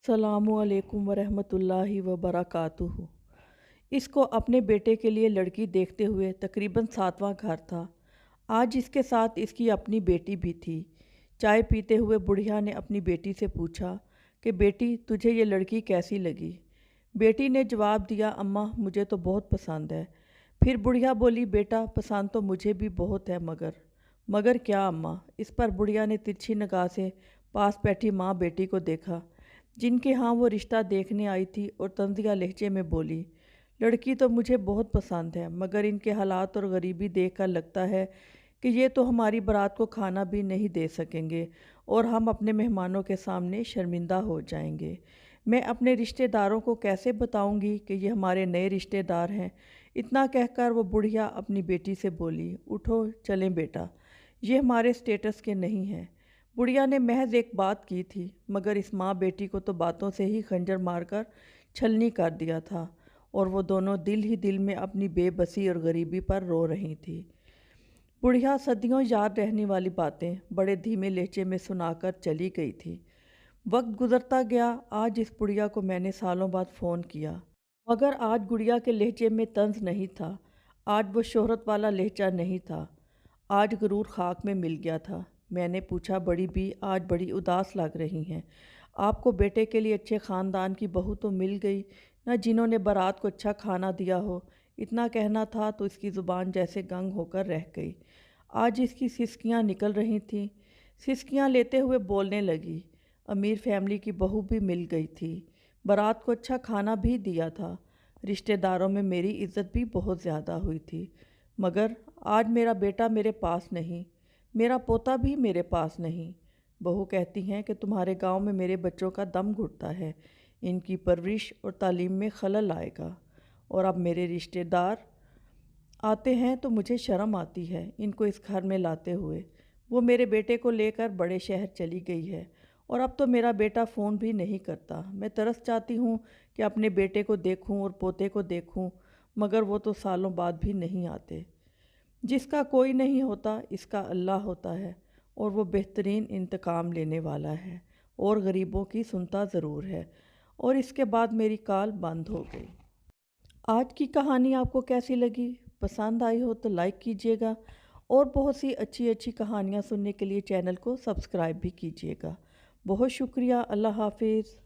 अस्सलामु अलैकुम वरहमतुल्लाहि वबरकातुहू। इसको अपने बेटे के लिए लड़की देखते हुए तकरीबन 7वां घर था। आज इसके साथ इसकी अपनी बेटी भी थी। चाय पीते हुए बुढ़िया ने अपनी बेटी से पूछा कि बेटी तुझे ये लड़की कैसी लगी। बेटी ने जवाब दिया, अम्मा मुझे तो बहुत पसंद है। फिर बुढ़िया बोली, बेटा पसंद तो मुझे भी बहुत है, मगर क्या अम्मा। इस पर बुढ़िया ने तिरछी निगाह से पास बैठी माँ बेटी को देखा जिनके यहाँ वो रिश्ता देखने आई थी और तंजिया लहजे में बोली, लड़की तो मुझे बहुत पसंद है, मगर इनके हालात और गरीबी देखकर लगता है कि ये तो हमारी बारात को खाना भी नहीं दे सकेंगे और हम अपने मेहमानों के सामने शर्मिंदा हो जाएंगे। मैं अपने रिश्तेदारों को कैसे बताऊंगी कि ये हमारे नए रिश्तेदार हैं। इतना कहकर वो बुढ़िया अपनी बेटी से बोली, उठो चलें बेटा, ये हमारे स्टेटस के नहीं हैं। बुढ़िया ने महज एक बात की थी, मगर इस माँ बेटी को तो बातों से ही खंजर मारकर छलनी कर दिया था और वो दोनों दिल ही दिल में अपनी बेबसी और गरीबी पर रो रही थी। बुढ़िया सदियों याद रहने वाली बातें बड़े धीमे लहजे में सुनाकर चली गई थी। वक्त गुजरता गया। आज इस बुढ़िया को मैंने सालों बाद फ़ोन किया, मगर आज गुड़िया के लहजे में तंज नहीं था। आज वो शोहरत वाला लहजा नहीं था। आज गरूर खाक में मिल गया था। मैंने पूछा, बड़ी बी आज बड़ी उदास लग रही हैं। आपको बेटे के लिए अच्छे ख़ानदान की बहू तो मिल गई ना, जिन्होंने बारात को अच्छा खाना दिया हो। इतना कहना था तो इसकी ज़ुबान जैसे गंग होकर रह गई। आज इसकी सिसकियां निकल रही थीं। सिसकियां लेते हुए बोलने लगी, अमीर फैमिली की बहू भी मिल गई थी, बारात को अच्छा खाना भी दिया था, रिश्तेदारों में मेरी इज़्ज़त भी बहुत ज़्यादा हुई थी, मगर आज मेरा बेटा मेरे पास नहीं, मेरा पोता भी मेरे पास नहीं। बहू कहती हैं कि तुम्हारे गांव में मेरे बच्चों का दम घुटता है, इनकी परवरिश और तालीम में खलल आएगा। और अब मेरे रिश्तेदार आते हैं तो मुझे शर्म आती है इनको इस घर में लाते हुए। वो मेरे बेटे को लेकर बड़े शहर चली गई है और अब तो मेरा बेटा फ़ोन भी नहीं करता। मैं तरस चाहती हूँ कि अपने बेटे को देखूँ और पोते को देखूँ, मगर वो तो सालों बाद भी नहीं आते। जिसका कोई नहीं होता इसका अल्लाह होता है और वो बेहतरीन इंतकाम लेने वाला है और गरीबों की सुनता ज़रूर है। और इसके बाद मेरी कॉल बंद हो गई। आज की कहानी आपको कैसी लगी? पसंद आई हो तो लाइक कीजिएगा और बहुत सी अच्छी अच्छी कहानियाँ सुनने के लिए चैनल को सब्सक्राइब भी कीजिएगा। बहुत शुक्रिया। अल्लाह हाफिज़।